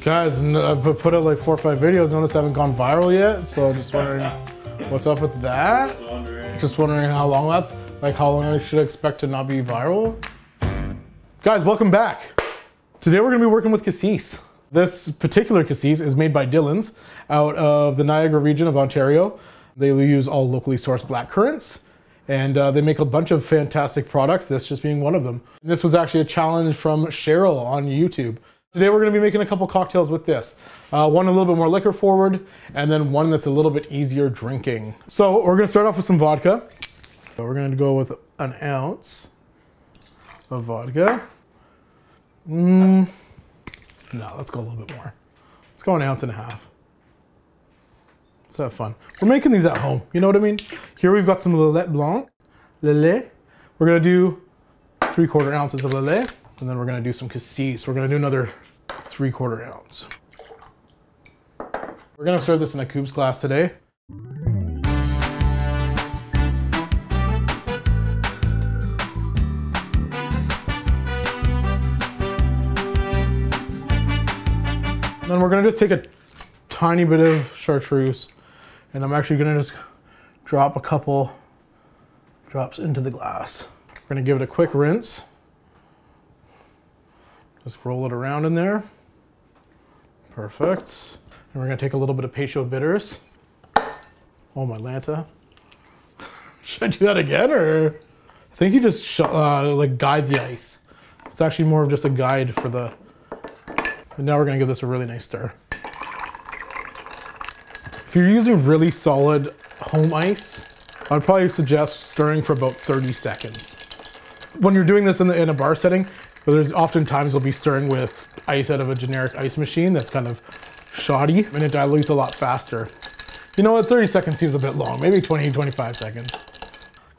Guys, I've put out like 4 or 5 videos. Notice I haven't gone viral yet. So just wondering what's up with that. Just wondering how long that's, like how long I should expect to not be viral. Guys, welcome back. Today we're gonna be working with Cassis. This particular Cassis is made by Dillon's out of the Niagara region of Ontario. They use all locally sourced blackcurrants, and they make a bunch of fantastic products, this just being one of them. This was actually a challenge from Cheryl on YouTube. Today we're going to be making a couple cocktails with this. One a little bit more liquor forward, and then one that's a little bit easier drinking. So we're going to start off with some vodka. So we're going to go with an ounce of vodka. No, let's go a little bit more. Let's go 1.5 ounces. Let's have fun. We're making these at home, you know what I mean? Here we've got some Lillet Blanc. Lillet. We're going to do 3/4 ounces of Lillet. And then we're gonna do some Cassis. We're gonna do another 3/4 ounce. We're gonna serve this in a Coups glass today. Then we're gonna just take a tiny bit of chartreuse, and I'm actually gonna just drop a couple drops into the glass. We're gonna give it a quick rinse. Just roll it around in there. Perfect. And we're gonna take a little bit of Peychaud bitters. Oh my Lanta. Should I do that again, or? I think you just like guide the ice. It's actually more of just a guide for the, and now we're gonna give this a really nice stir. If you're using really solid home ice, I'd probably suggest stirring for about 30 seconds. When you're doing this in a bar setting, but there's often times we'll be stirring with ice out of a generic ice machine that's kind of shoddy and it dilutes a lot faster. You know what, 30 seconds seems a bit long, maybe 20, 25 seconds.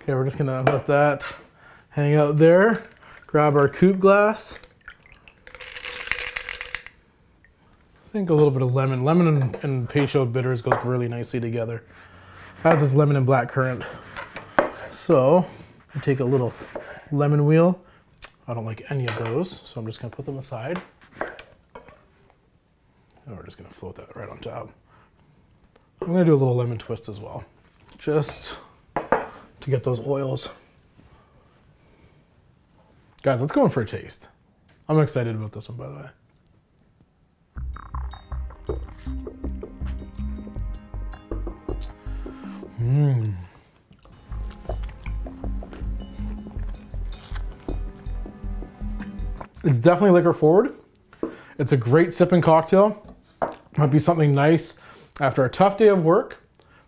Okay, we're just gonna let that hang out there. Grab our coupe glass. I think a little bit of lemon. Lemon and Peychaud bitters goes really nicely together, as is lemon and blackcurrant. So, I take a little lemon wheel. I don't like any of those, so I'm just gonna put them aside. And we're just gonna float that right on top. I'm gonna do a little lemon twist as well, just to get those oils. Guys, let's go in for a taste. I'm excited about this one, by the way. It's definitely liquor forward. It's a great sipping cocktail. Might be something nice after a tough day of work,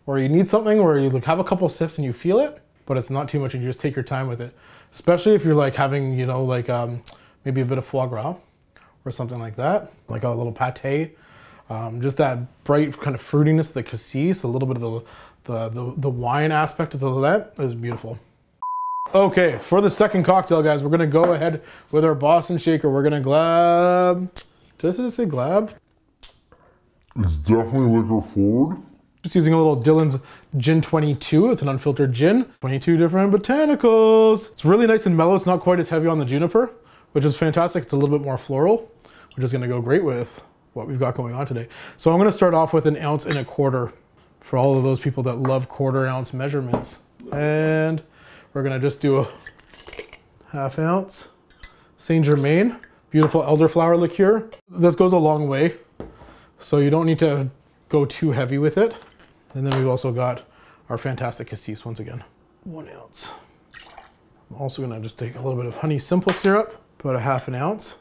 or you need something where you like have a couple sips and you feel it, but it's not too much and you just take your time with it. Especially if you're like having, you know, like maybe a bit of foie gras or something like that, like a little pate. Just that bright kind of fruitiness, the Cassis, a little bit of the wine aspect of the Lillet is beautiful. Okay, for the second cocktail, guys, we're gonna go ahead with our Boston shaker. We're gonna glab. Did I say glab? It's definitely liquor forward. Just using a little Dillon's Gin 22. It's an unfiltered gin. 22 different botanicals. It's really nice and mellow. It's not quite as heavy on the juniper, which is fantastic. It's a little bit more floral, which is gonna go great with what we've got going on today. So I'm gonna start off with 1.25 ounces for all of those people that love 1/4 ounce measurements. And we're gonna just do a 1/2 ounce Saint Germain, beautiful elderflower liqueur. This goes a long way, so you don't need to go too heavy with it. And then we've also got our fantastic Cassis once again. 1 ounce. I'm also gonna just take a little bit of honey simple syrup, about 1/2 ounce.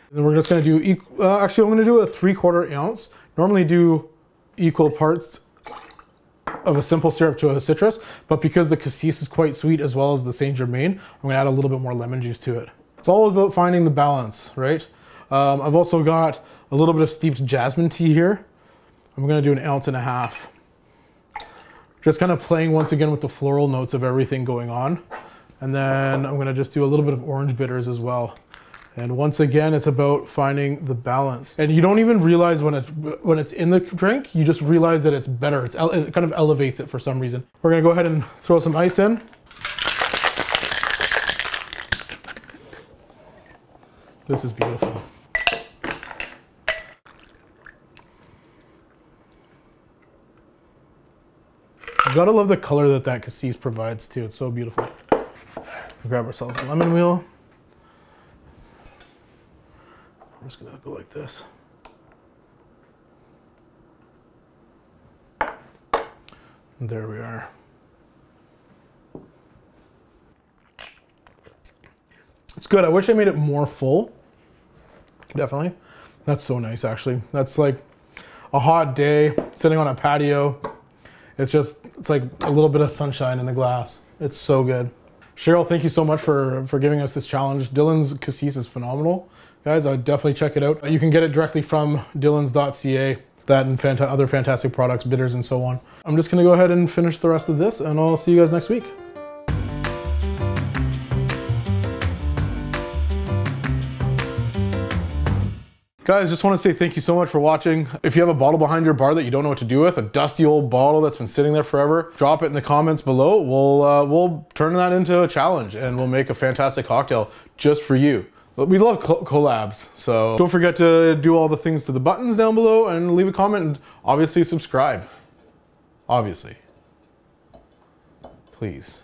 And then we're just gonna do, actually I'm gonna do a 3/4 ounce. Normally do equal parts of a simple syrup to a citrus, but because the Cassis is quite sweet as well as the Saint Germain, I'm gonna add a little bit more lemon juice to it. It's all about finding the balance, right? I've also got a little bit of steeped jasmine tea here. I'm gonna do 1.5 ounces. Just kind of playing once again with the floral notes of everything going on. And then I'm gonna just do a little bit of orange bitters as well. And once again, it's about finding the balance. And you don't even realize when it's in the drink, you just realize that it's better. It kind of elevates it for some reason. We're gonna go ahead and throw some ice in. This is beautiful. Gotta love the color that that Cassis provides too. It's so beautiful. Grab ourselves a lemon wheel. I'm just gonna go like this. And there we are. It's good. I wish I made it more full. Definitely. That's so nice, actually. That's like a hot day, sitting on a patio. It's like a little bit of sunshine in the glass. It's so good. Cheryl, thank you so much for giving us this challenge. Dillon's Cassis is phenomenal. Guys, I would definitely check it out. You can get it directly from dillons.ca. That and other fantastic products, bitters and so on. I'm just gonna go ahead and finish the rest of this, and I'll see you guys next week. Guys, just want to say thank you so much for watching. If you have a bottle behind your bar that you don't know what to do with, a dusty old bottle that's been sitting there forever, drop it in the comments below. We'll turn that into a challenge and we'll make a fantastic cocktail just for you. We love collabs, so don't forget to do all the things to the buttons down below and leave a comment and obviously subscribe. Obviously. Please.